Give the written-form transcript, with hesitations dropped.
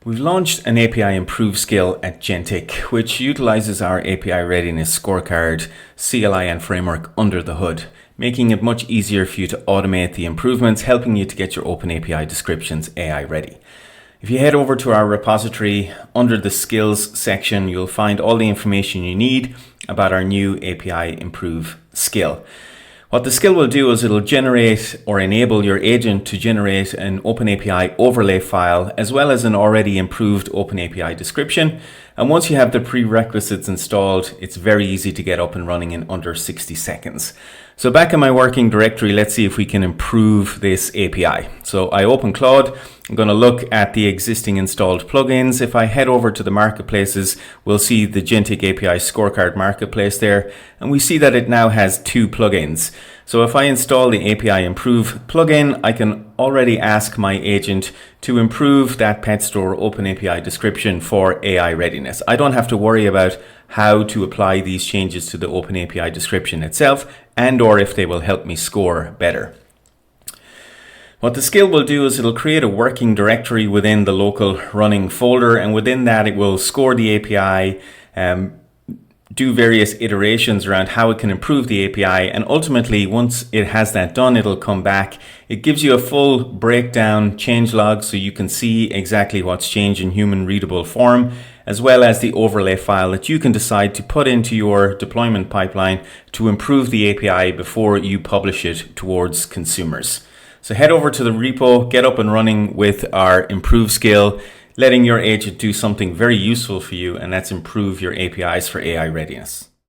We've launched an API-Improve skill at Jentic, which utilizes our API Readiness scorecard, CLI and framework under the hood, making it much easier for you to automate the improvements, helping you to get your OpenAPI descriptions AI ready. If you head over to our repository, under the Skills section, you'll find all the information you need about our new API-Improve skill. What the skill will do is it'll generate or enable your agent to generate an OpenAPI Overlay file as well as an already improved OpenAPI description. And once you have the prerequisites installed, it's very easy to get up and running in under 60 seconds. So back in my working directory, let's see if we can improve this API. So I open Claude. I'm going to look at the existing installed plugins. If I head over to the marketplaces, we'll see the jentic-api scorecard marketplace there. And we see that it now has 2 plugins. So if I install the API-Improve plugin, I can already ask my agent to improve that pet store OpenAPI description for AI readiness. I don't have to worry about how to apply these changes to the OpenAPI description itself and/or if they will help me score better. What the skill will do is it'll create a working directory within the local running folder, and within that it will score the API, do various iterations around how it can improve the API, and ultimately once it has that done, it'll come back. It gives you a full breakdown change log so you can see exactly what's changed in human readable form, as well as the overlay file that you can decide to put into your deployment pipeline to improve the API before you publish it towards consumers. So head over to the repo, get up and running with our improve skill, letting your agent do something very useful for you, and that's improve your APIs for AI readiness.